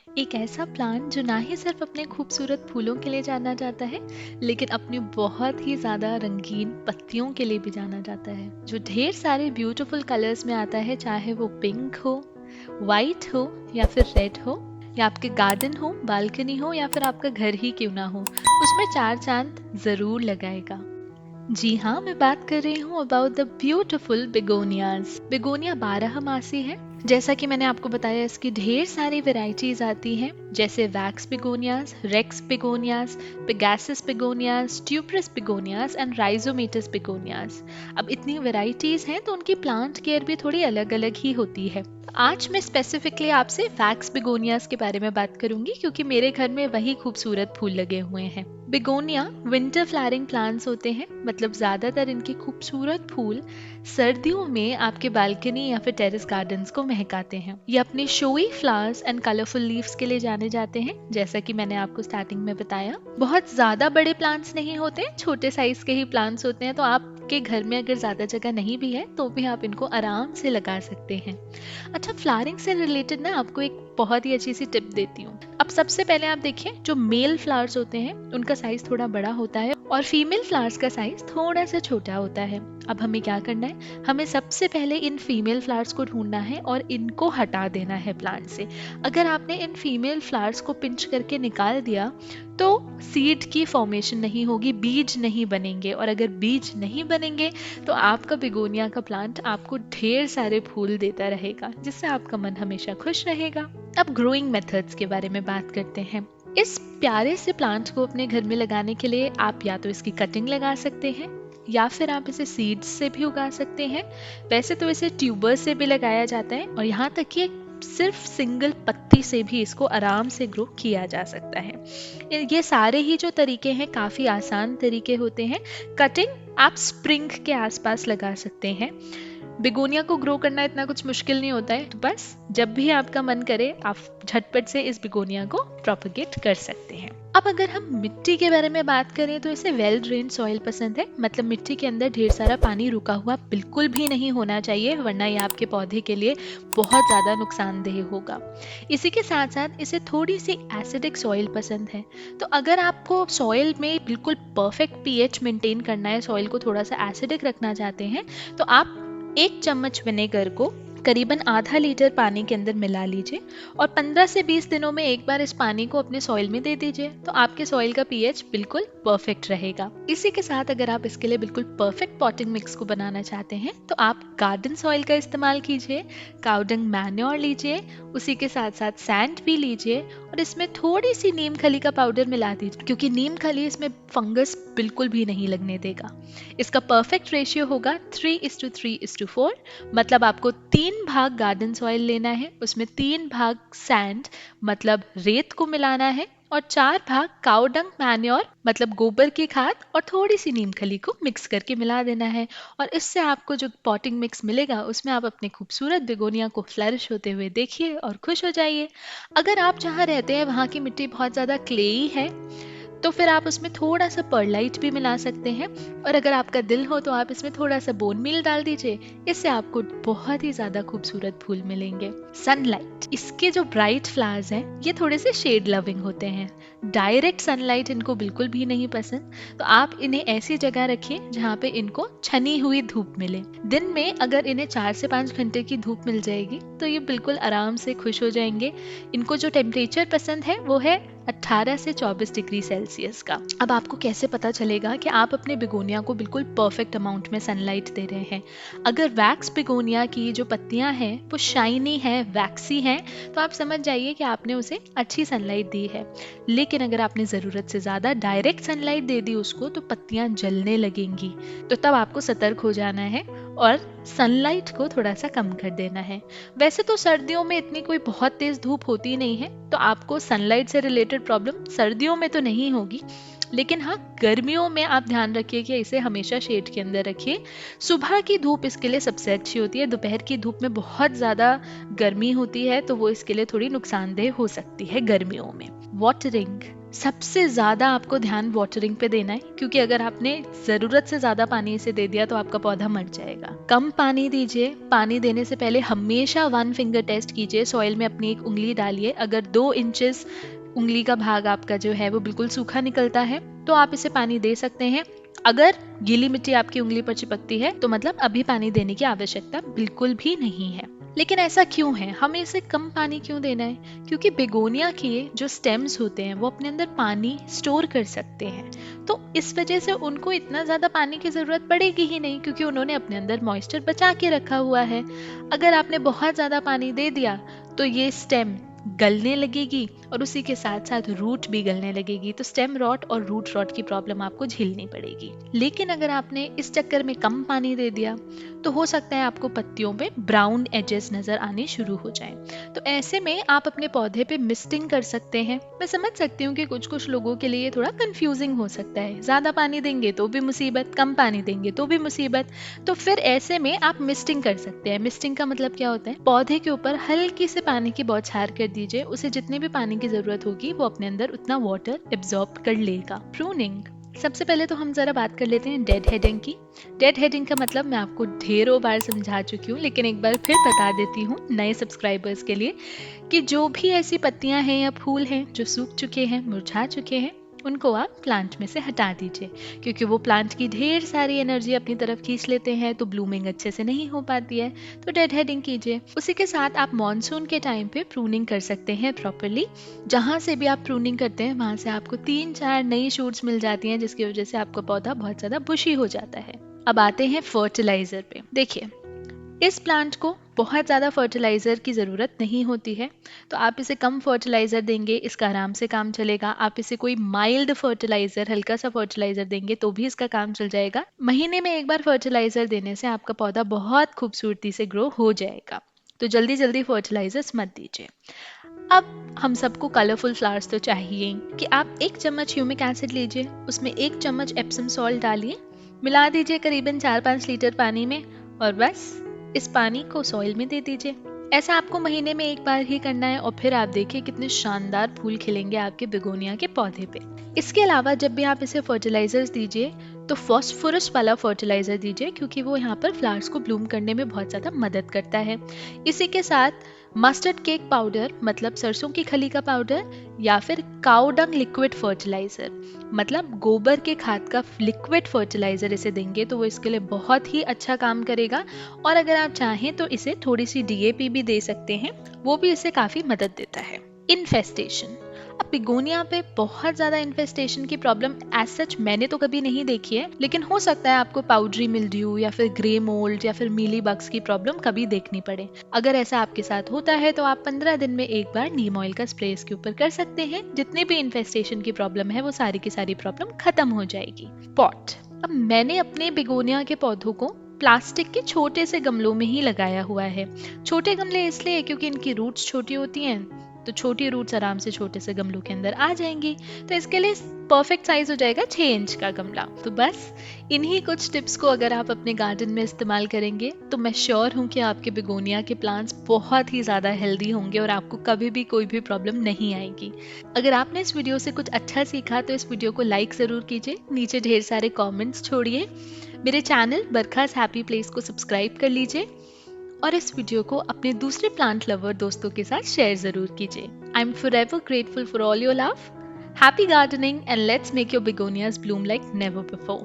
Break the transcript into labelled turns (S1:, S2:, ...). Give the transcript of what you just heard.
S1: एक ऐसा प्लांट जो ना ही सिर्फ अपने खूबसूरत फूलों के लिए जाना जाता है, लेकिन अपनी बहुत ही ज़्यादा रंगीन पत्तियों के लिए भी जाना जाता है, जो ढेर सारे ब्यूटीफुल कलर्स में आता है, चाहे वो पिंक हो, वाइट हो या फिर रेड हो, या आपके गार्डन हो, बालकनी हो या फिर आपका घर ही क्यों ना हो, उसमें चार चांद ज़रूर लगाएगा। जी हाँ, मैं बात कर रही हूँ अबाउट द ब्यूटिफुल बिगोनियाज। बिगोनिया 12 मासी है। जैसा कि मैंने आपको बताया, इसकी ढेर सारी वेराइटीज आती हैं, जैसे wax begonias, rex begonias, Pegasus begonias, tuberous begonias and rhizomatous begonias. अब इतनी वेराइटीज हैं तो उनकी प्लांट केयर भी थोड़ी अलग अलग ही होती है। आज मैं स्पेसिफिकली आपसे वैक्स बिगोनियाज के बारे में बात करूंगी, क्योंकि मेरे घर में वही खूबसूरत फूल लगे हुए हैं। बिगोनिया विंटर फ्लावरिंग प्लांट्स होते हैं, मतलब ज्यादातर इनके खूबसूरत फूल सर्दियों में आपके बालकनी या फिर टेरेस गार्डन्स को महकाते हैं। ये अपने showy flowers and colourful leaves के लिए जाने जाते हैं, जैसा कि मैंने आपको स्टार्टिंग में बताया। बहुत ज्यादा बड़े प्लांट्स नहीं होते, छोटे साइज के ही प्लांट्स होते हैं, तो आपके घर में अगर ज्यादा जगह नहीं भी है तो भी आप इनको आराम से लगा सकते हैं। अच्छा, फ्लावरिंग से रिलेटेड ना आपको एक बहुत ही अच्छी सी टिप देती हूँ। अब सबसे पहले आप देखिए, जो मेल फ्लावर्स होते हैं उनका साइज थोड़ा बड़ा होता है और फीमेल फ्लावर्स का साइज थोड़ा सा छोटा होता है। अब हमें क्या करना है, हमें सबसे पहले इन फीमेल फ्लावर्स को ढूंढना है और इनको हटा देना है प्लांट से। अगर आपने इन फीमेल फ्लावर्स को पिंच करके निकाल दिया तो सीड की फॉर्मेशन नहीं होगी, बीज नहीं बनेंगे, और अगर बीज नहीं बनेंगे तो आपका बिगोनिया का प्लांट आपको ढेर सारे फूल देता रहेगा, जिससे आपका मन हमेशा खुश रहेगा। अब ग्रोइंग मेथड्स के बारे में बात करते हैं। इस प्यारे से प्लांट को अपने घर में लगाने के लिए आप या तो इसकी कटिंग लगा सकते हैं, या फिर आप इसे सीड्स से भी उगा सकते हैं। वैसे तो इसे ट्यूबर से भी लगाया जाता है, और यहाँ तक कि सिर्फ सिंगल पत्ती से भी इसको आराम से ग्रो किया जा सकता है। ये सारे ही जो तरीके हैं काफी आसान तरीके होते हैं। कटिंग आप स्प्रिंग के आसपास लगा सकते हैं। बिगोनिया को ग्रो करना इतना कुछ मुश्किल नहीं होता है, तो बस जब भी आपका मन करे आप झटपट से इस बिगोनिया को प्रोपगेट कर सकते हैं। अब अगर हम मिट्टी के बारे में बात करें तो इसे वेल ड्रेन सॉइल पसंद है, मतलब मिट्टी के अंदर ढेर सारा पानी रुका हुआ बिल्कुल भी नहीं होना चाहिए, वरना ये आपके पौधे के लिए बहुत ज्यादा नुकसानदेह होगा। इसी के साथ साथ इसे थोड़ी सी एसिडिक सॉइल पसंद है। तो अगर आपको सॉइल में बिल्कुल परफेक्ट पीएच मेंटेन करना है, सॉइल को थोड़ा सा एसिडिक रखना चाहते हैं, तो आप 1 चम्मच विनेगर को करीबन आधा लीटर पानी के अंदर मिला लीजिए और 15 से 20 दिनों में एक बार इस पानी को अपने सॉइल में दे दीजिए, तो आपके सॉइल का पीएच बिल्कुल परफेक्ट रहेगा। इसी के साथ अगर आप इसके लिए बिल्कुल परफेक्ट पॉटिंग मिक्स को बनाना चाहते हैं तो आप गार्डन सॉइल का इस्तेमाल कीजिए, काउडंग मैन्योर लीजिए, उसी के साथ साथ सैंड भी लीजिए और इसमें थोड़ी सी नीम खली का पाउडर मिला दीजिए, क्योंकि नीम खली इसमें फंगस बिल्कुल भी नहीं लगने देगा। इसका परफेक्ट रेशियो होगा 3:3:4, मतलब आपको 3 भाग गार्डन सॉइल लेना है, उसमें 3 भाग सैंड मतलब रेत को मिलाना है, और 4 भाग काउडंग मैन्योर मतलब गोबर की खाद और थोड़ी सी नीम खली को मिक्स करके मिला देना है। और इससे आपको जो पॉटिंग मिक्स मिलेगा उसमें आप अपने खूबसूरत बेगोनिया को फ्लरिश होते हुए देखिए और खुश हो जाइए। अगर आप जहाँ रहते हैं वहाँ की मिट्टी बहुत ज़्यादा क्लेई है तो फिर आप उसमें थोड़ा सा परलाइट भी मिला सकते हैं, और अगर आपका दिल हो तो आप इसमें थोड़ा सा बोन मील डाल दीजिए, इससे आपको बहुत ही ज्यादा खूबसूरत फूल मिलेंगे। सनलाइट, इसके जो ब्राइट फ्लावर्स हैं ये थोड़े से शेड लविंग होते हैं, डायरेक्ट सनलाइट इनको बिल्कुल भी नहीं पसंद, तो आप इन्हें ऐसी जगह रखिए जहाँ पे इनको छनी हुई धूप मिले। दिन में अगर इन्हें 4 से 5 घंटे की धूप मिल जाएगी तो ये बिल्कुल आराम से खुश हो जाएंगे। इनको जो टेम्परेचर पसंद है वो है 18 से 24 डिग्री सेल्सियस का। अब आपको कैसे पता चलेगा कि आप अपने बिगोनिया को बिल्कुल परफेक्ट अमाउंट में सनलाइट दे रहे हैं? अगर वैक्स बिगोनिया की जो पत्तियां हैं वो शाइनी है, वैक्सी हैं, तो आप समझ जाइए कि आपने उसे अच्छी सनलाइट दी है। लेकिन अगर आपने ज़रूरत से ज़्यादा डायरेक्ट सनलाइट दे दी उसको तो पत्तियां जलने लगेंगी, तो तब आपको सतर्क हो जाना है और सनलाइट को थोड़ा सा कम कर देना है। वैसे तो सर्दियों में इतनी कोई बहुत तेज धूप होती नहीं है, तो आपको सनलाइट से रिलेटेड प्रॉब्लम सर्दियों में तो नहीं होगी, लेकिन हाँ गर्मियों में आप ध्यान रखिए कि इसे हमेशा शेड के अंदर रखिए। सुबह की धूप इसके लिए सबसे अच्छी होती है, दोपहर की धूप में बहुत ज़्यादा गर्मी होती है तो वो इसके लिए थोड़ी नुकसानदेह हो सकती है गर्मियों में। वाटरिंग, सबसे ज़्यादा आपको ध्यान वाटरिंग पे देना है, क्योंकि अगर आपने ज़रूरत से ज़्यादा पानी इसे दे दिया तो आपका पौधा मर जाएगा। कम पानी दीजिए। पानी देने से पहले हमेशा 1 फिंगर टेस्ट कीजिए। सॉइल में अपनी एक उंगली डालिए। अगर 2 इंचेस उंगली का भाग आपका जो है वो बिल्कुल सूखा निकलता है तो आप इसे पानी दे सकते हैं। अगर गीली मिट्टी आपकी उंगली पर चिपकती है तो मतलब अभी पानी देने की आवश्यकता बिल्कुल भी नहीं है। लेकिन ऐसा क्यों है, हमें इसे कम पानी क्यों देना है? क्योंकि बेगोनिया के जो स्टेम्स होते हैं वो अपने अंदर पानी स्टोर कर सकते हैं, तो इस वजह से उनको इतना ज्यादा पानी की जरूरत पड़ेगी ही नहीं, क्योंकि उन्होंने अपने अंदर मॉइस्चर बचा के रखा हुआ है। अगर आपने बहुत ज्यादा पानी दे दिया तो ये स्टेम गलने लगेगी और उसी के साथ साथ रूट भी गलने लगेगी, तो स्टेम रॉट और रूट रॉट की प्रॉब्लम आपको झेलनी पड़ेगी। लेकिन अगर आपने इस चक्कर में कम पानी दे दिया तो हो सकता है आपको पत्तियों पे ब्राउन एजेस नजर आने शुरू हो जाएं। तो ऐसे में आप अपने पौधे पे मिस्टिंग कर सकते हैं। मैं समझ सकती हूँ कि कुछ कुछ लोगों के लिए ये थोड़ा कंफ्यूजिंग हो सकता है, ज्यादा पानी देंगे तो भी मुसीबत, कम पानी देंगे तो भी मुसीबत। तो फिर ऐसे में आप मिस्टिंग कर सकते हैं। मिस्टिंग का मतलब क्या होता है? पौधे के ऊपर हल्की से पानी की बौछार कर दीजिए, उसे जितने भी पानी की जरूरत होगी वो अपने अंदर उतना वाटर एब्जॉर्ब कर लेगा। प्रूनिंग, सबसे पहले तो हम जरा बात कर लेते हैं डेड हेडिंग की। डेड हेडिंग का मतलब मैं आपको ढेरों बार समझा चुकी हूँ, लेकिन एक बार फिर बता देती हूँ नए सब्सक्राइबर्स के लिए कि जो भी ऐसी पत्तियां हैं या फूल हैं जो सूख चुके हैं, मुरझा चुके हैं, उनको आप प्लांट में से हटा दीजिए, क्योंकि वो प्लांट की ढेर सारी एनर्जी अपनी तरफ खींच लेते हैं, तो ब्लूमिंग अच्छे से नहीं हो पाती है। तो डेड हेडिंग कीजिए। उसी के साथ आप मॉनसून के टाइम पे प्रूनिंग कर सकते हैं प्रॉपरली। जहां से भी आप प्रूनिंग करते हैं वहां से आपको 3-4 नई शूट्स मिल जाती हैं, जिसकी वजह से आपका पौधा बहुत ज्यादा बुशी हो जाता है। अब आते हैं फर्टिलाइजर पे। देखिए, इस प्लांट को बहुत ज़्यादा फर्टिलाइज़र की ज़रूरत नहीं होती है, तो आप इसे कम फर्टिलाइज़र देंगे, इसका आराम से काम चलेगा। आप इसे कोई माइल्ड फर्टिलाइज़र, हल्का सा फर्टिलाइज़र देंगे तो भी इसका काम चल जाएगा। महीने में एक बार फर्टिलाइज़र देने से आपका पौधा बहुत खूबसूरती से ग्रो हो जाएगा। तो जल्दी जल्दी फर्टिलाइजर्स मत दीजिए। अब हम सबको कलरफुल फ्लावर्स तो चाहिए कि आप 1 चम्मच ह्यूमिक एसिड लीजिए, उसमें 1 चम्मच एप्सम सॉल्ट डालिए, मिला दीजिए करीबन 4-5 लीटर पानी में, और बस इस पानी को सॉइल में दे दीजिए। ऐसा आपको महीने में एक बार ही करना है और फिर आप देखिए कितने शानदार फूल खिलेंगे आपके बेगोनिया के पौधे पे। इसके अलावा जब भी आप इसे फर्टिलाइजर्स दीजिए तो फॉस्फोरस वाला फर्टिलाइजर दीजिए, क्योंकि वो यहाँ पर फ्लावर्स को ब्लूम करने में बहुत ज़्यादा मदद करता है। इसी के साथ मस्टर्ड केक पाउडर मतलब सरसों की खली का पाउडर, या फिर काऊ डंग लिक्विड फर्टिलाइजर मतलब गोबर के खाद का लिक्विड फर्टिलाइजर इसे देंगे तो वो इसके लिए बहुत ही अच्छा काम करेगा। और अगर आप चाहें तो इसे थोड़ी सी डीएपी भी दे सकते हैं, वो भी इसे काफी मदद देता है। इन्फेस्टेशन, अब बिगोनिया पे बहुत ज्यादा इन्फेस्टेशन की प्रॉब्लम एज सच मैंने तो कभी नहीं देखी है, लेकिन हो सकता है आपको पाउडरी मिल्ड्यू या फिर ग्रे मोल्ड या फिर मीली बग्स की प्रॉब्लम कभी देखनी पड़े। अगर ऐसा आपके साथ होता है तो आप 15 दिन में एक बार नीम ऑयल का स्प्रे इसके ऊपर कर सकते हैं। जितने भी इन्फेस्टेशन की प्रॉब्लम है वो सारी की सारी प्रॉब्लम खत्म हो जाएगी। पॉट, अब मैंने अपने बिगोनिया के पौधों को प्लास्टिक के छोटे से गमलों में ही लगाया हुआ है। छोटे गमले इसलिए क्योंकि इनकी रूट्स छोटी होती हैं, तो छोटी रूट्स आराम से छोटे से गमलों के अंदर आ जाएंगी, तो इसके लिए परफेक्ट साइज हो जाएगा 6 इंच का गमला। तो बस इन्हीं कुछ टिप्स को अगर आप अपने गार्डन में इस्तेमाल करेंगे तो मैं श्योर हूँ कि आपके बिगोनिया के प्लांट्स बहुत ही ज़्यादा हेल्दी होंगे और आपको कभी भी कोई भी प्रॉब्लम नहीं आएगी। अगर आपने इस वीडियो से कुछ अच्छा सीखा तो इस वीडियो को लाइक ज़रूर कीजिए, नीचे ढेर सारे कॉमेंट्स छोड़िए, मेरे चैनल बरखास हैप्पी प्लेस को सब्सक्राइब कर लीजिए और इस वीडियो को अपने दूसरे प्लांट लवर दोस्तों के साथ शेयर जरूर कीजिए। I am forever grateful for all your love. Happy gardening and let's make your begonias bloom like never before.